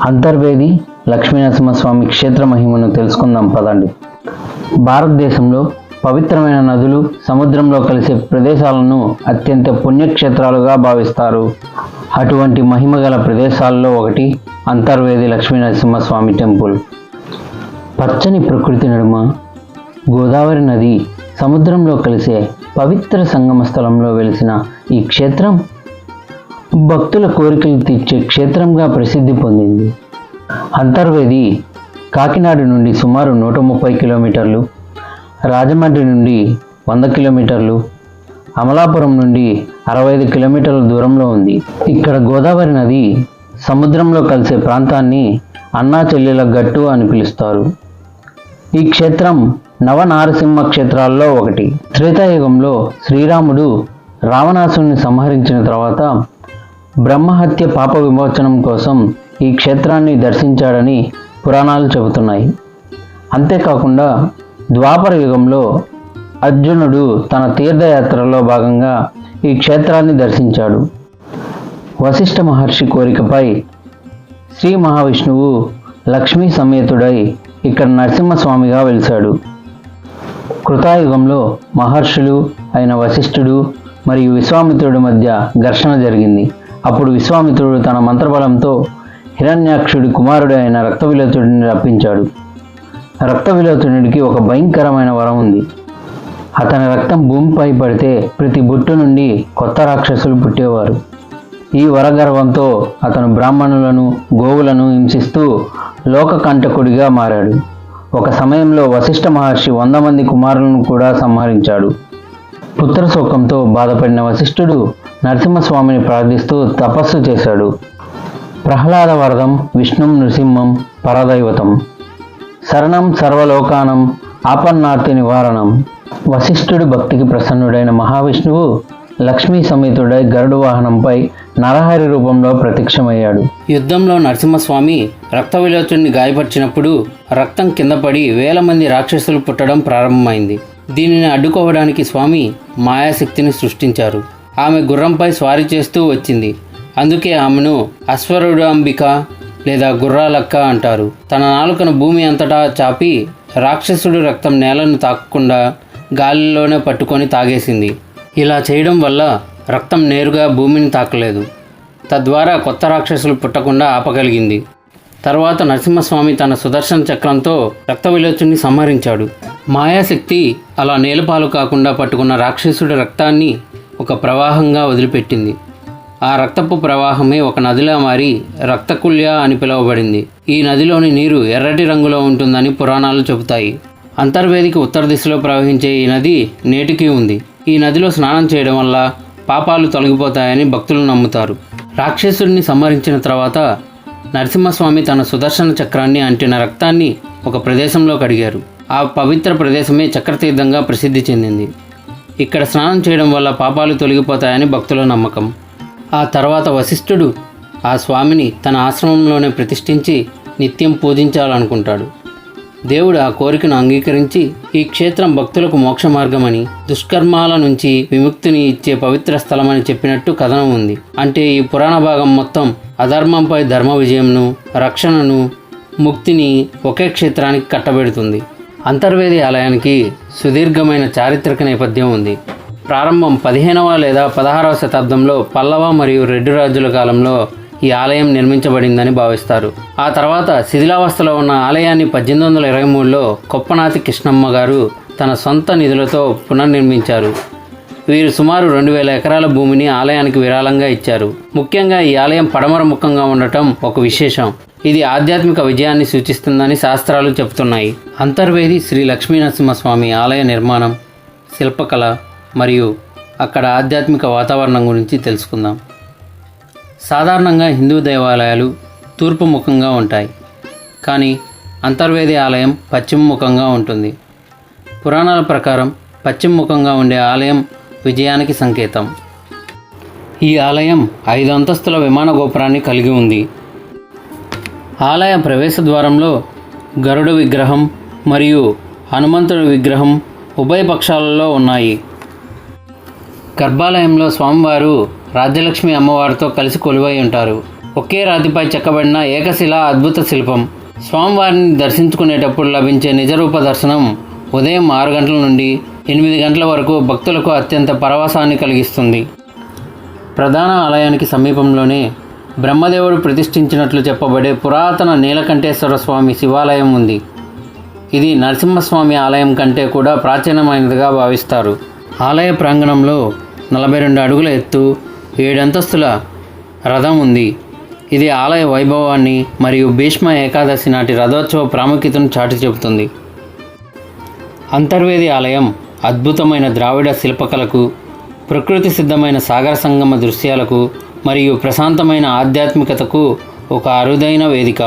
అంతర్వేది లక్ష్మీనరసింహస్వామి క్షేత్ర మహిమను తెలుసుకుందాం పదండి. భారతదేశంలో పవిత్రమైన నదులు సముద్రంలో కలిసే ప్రదేశాలను అత్యంత పుణ్యక్షేత్రాలుగా భావిస్తారు. అటువంటి మహిమగల ప్రదేశాల్లో ఒకటి అంతర్వేది లక్ష్మీనరసింహస్వామి టెంపుల్. పచ్చని ప్రకృతి నడుమ గోదావరి నది సముద్రంలో కలిసే పవిత్ర సంగమ స్థలంలో వెలిసిన ఈ క్షేత్రం భక్తుల కోరికలు తీర్చే క్షేత్రంగా ప్రసిద్ధి పొందింది. అంతర్వేది కాకినాడ నుండి సుమారు 130 కిలోమీటర్లు, రాజమండ్రి నుండి 100 కిలోమీటర్లు, అమలాపురం నుండి 65 కిలోమీటర్ల దూరంలో ఉంది. ఇక్కడ గోదావరి నది సముద్రంలో కలిసే ప్రాంతాన్ని అన్నా చెల్లెల గట్టు అని పిలుస్తారు. ఈ క్షేత్రం నవనారసింహ క్షేత్రాల్లో ఒకటి. త్రేతాయుగంలో శ్రీరాముడు రావణాసుని సంహరించిన తర్వాత బ్రహ్మహత్య పాప విమోచనం కోసం ఈ క్షేత్రాన్ని దర్శించాడని పురాణాలు చెబుతున్నాయి. అంతేకాకుండా ద్వాపర యుగంలో అర్జునుడు తన తీర్థయాత్రలో భాగంగా ఈ క్షేత్రాన్ని దర్శించాడు. వశిష్ఠ మహర్షి కోరికపై శ్రీ మహావిష్ణువు లక్ష్మీ సమేతుడై ఇక్కడ నరసింహస్వామిగా వెలిశాడు. కృతాయుగంలో మహర్షులు అయిన వశిష్ఠుడు మరియు విశ్వామిత్రుడి మధ్య ఘర్షణ జరిగింది. అప్పుడు విశ్వామిత్రుడు తన మంత్రబలంతో హిరణ్యాక్షుడి కుమారుడు అయిన రక్తవిలోచనుడిని రప్పించాడు. రక్తవిలోచనుడికి ఒక భయంకరమైన వరం ఉంది. అతని రక్తం భూమిపై పడితే ప్రతి బొట్టు నుండి కొత్త రాక్షసులు పుట్టేవారు. ఈ వరగర్వంతో అతను బ్రాహ్మణులను, గోవులను హింసిస్తూ లోకకంటకుడిగా మారాడు. ఒక సమయంలో వశిష్ఠ మహర్షి 100 మంది కుమారులను కూడా సంహరించాడు. పుత్రశోకంతో బాధపడిన వశిష్ఠుడు నరసింహస్వామిని ప్రార్థిస్తూ తపస్సు చేశాడు. ప్రహ్లాద వరదం విష్ణుం నృసింహం పరదైవతం శరణం సర్వలోకానం ఆపన్నార్తి నివారణం. వశిష్ఠుడి భక్తికి ప్రసన్నుడైన మహావిష్ణువు లక్ష్మీ సమేతుడై గరుడు వాహనంపై నరహరి రూపంలో ప్రత్యక్షమయ్యాడు. యుద్ధంలో నరసింహస్వామి రక్తవిలోచనుని గాయపరిచినప్పుడు రక్తం కింద పడి 1000 మంది రాక్షసులు పుట్టడం ప్రారంభమైంది. దీనిని అడ్డుకోవడానికి స్వామి మాయాశక్తిని సృష్టించారు. ఆమె గుర్రంపై స్వారీ చేస్తూ వచ్చింది. అందుకే ఆమెను అశ్వరుడాంబిక లేదా గుర్రాలక్క అంటారు. తన నాలుకను భూమి అంతటా చాపి రాక్షసుడి రక్తం నేలను తాకకుండా గాలిలోనే పట్టుకొని తాగేసింది. ఇలా చేయడం వల్ల రక్తం నేరుగా భూమిని తాకలేదు. తద్వారా కొత్త రాక్షసులు పుట్టకుండా ఆపగలిగింది. తర్వాత నరసింహస్వామి తన సుదర్శన చక్రంతో రక్తవిలోచనుని సంహరించాడు. మాయాశక్తి అలా నేలపాలు కాకుండా పట్టుకున్న రాక్షసుడి రక్తాన్ని ఒక ప్రవాహంగా వదిలిపెట్టింది. ఆ రక్తపు ప్రవాహమే ఒక నదిలా మారి రక్తకుల్య అని పిలువబడింది. ఈ నదిలోని నీరు ఎర్రటి రంగులో ఉంటుందని పురాణాలు చెబుతాయి. అంతర్వేదికి ఉత్తర దిశలో ప్రవహించే ఈ నది నేటికీ ఉంది. ఈ నదిలో స్నానం చేయడం వల్ల పాపాలు తొలగిపోతాయని భక్తులు నమ్ముతారు. రాక్షసుడిని సంహరించిన తర్వాత నరసింహస్వామి తన సుదర్శన చక్రాన్ని అంటిన రక్తాన్ని ఒక ప్రదేశంలో కడిగారు. ఆ పవిత్ర ప్రదేశమే చక్రతీర్థంగా ప్రసిద్ధి చెందింది. ఇక్కడ స్నానం చేయడం వల్ల పాపాలు తొలగిపోతాయని భక్తుల నమ్మకం. ఆ తర్వాత వశిష్ఠుడు ఆ స్వామిని తన ఆశ్రమంలోనే ప్రతిష్ఠించి నిత్యం పూజించాలనుకుంటాడు. దేవుడు ఆ కోరికను అంగీకరించి ఈ క్షేత్రం భక్తులకు మోక్ష మార్గమని, దుష్కర్మాల నుంచి విముక్తిని ఇచ్చే పవిత్ర స్థలమని చెప్పినట్టు కథనం ఉంది. అంటే ఈ పురాణ భాగం మొత్తం అధర్మంపై ధర్మ విజయంను, రక్షణను, ముక్తిని ఒకే క్షేత్రానికి కట్టబెడుతుంది. అంతర్వేది ఆలయానికి సుదీర్ఘమైన చారిత్రక నేపథ్యం ఉంది. ప్రారంభం 15వ లేదా 16వ శతాబ్దంలో పల్లవ మరియు రెడ్డి రాజుల కాలంలో ఈ ఆలయం నిర్మించబడిందని భావిస్తారు. ఆ తర్వాత శిథిలావస్థలో ఉన్న ఆలయాన్ని 1823లో కొప్పనాతి కృష్ణమ్మ గారు తన సొంత నిధులతో పునర్నిర్మించారు. వీరు సుమారు 2000 ఎకరాల భూమిని ఆలయానికి విరాళంగా ఇచ్చారు. ముఖ్యంగా ఈ ఆలయం పడమర ముఖంగా ఉండటం ఒక విశేషం. ఇది ఆధ్యాత్మిక విజయాన్ని సూచిస్తుందని శాస్త్రాలు చెబుతున్నాయి. అంతర్వేది శ్రీ లక్ష్మీనరసింహస్వామి ఆలయ నిర్మాణం, శిల్పకళ మరియు అక్కడ ఆధ్యాత్మిక వాతావరణం గురించి తెలుసుకుందాం. సాధారణంగా హిందూ దేవాలయాలు తూర్పు ముఖంగా ఉంటాయి, కానీ అంతర్వేది ఆలయం పశ్చిమ ముఖంగా ఉంటుంది. పురాణాల ప్రకారం పశ్చిమ ముఖంగా ఉండే ఆలయం విజయానికి సంకేతం. ఈ ఆలయం 5 అంతస్తుల విమాన గోపురాన్ని కలిగి ఉంది. ఆలయ ప్రవేశ ద్వారంలో గరుడ విగ్రహం మరియు హనుమంతుడి విగ్రహం ఉభయ పక్షాలలో ఉన్నాయి. గర్భాలయంలో స్వామివారు రాజ్యలక్ష్మి అమ్మవారితో కలిసి కొలువై ఉంటారు. ఒకే రాతిపై చెక్కబడిన ఏకశిలా అద్భుత శిల్పం. స్వామివారిని దర్శించుకునేటప్పుడు లభించే నిజరూప దర్శనం ఉదయం 6 గంటల నుండి 8 గంటల వరకు భక్తులకు అత్యంత పరవశాన్ని కలిగిస్తుంది. ప్రధాన ఆలయానికి సమీపంలోనే బ్రహ్మదేవుడు ప్రతిష్ఠించినట్లు చెప్పబడే పురాతన నీలకంఠేశ్వర స్వామి శివాలయం ఉంది. ఇది నరసింహస్వామి ఆలయం కంటే కూడా ప్రాచీనమైనదిగా భావిస్తారు. ఆలయ ప్రాంగణంలో 42 అడుగుల ఎత్తు 7 అంతస్తుల రథం ఉంది. ఇది ఆలయ వైభవాన్ని మరియు భీష్మ ఏకాదశి నాటి రథోత్సవ ప్రాముఖ్యతను చాటి చెబుతుంది. అంతర్వేది ఆలయం అద్భుతమైన ద్రావిడ శిల్పకళకు, ప్రకృతి సిద్ధమైన సాగర సంగమ దృశ్యాలకు మరియు ప్రశాంతమైన ఆధ్యాత్మికతకు ఒక అరుదైన వేదిక.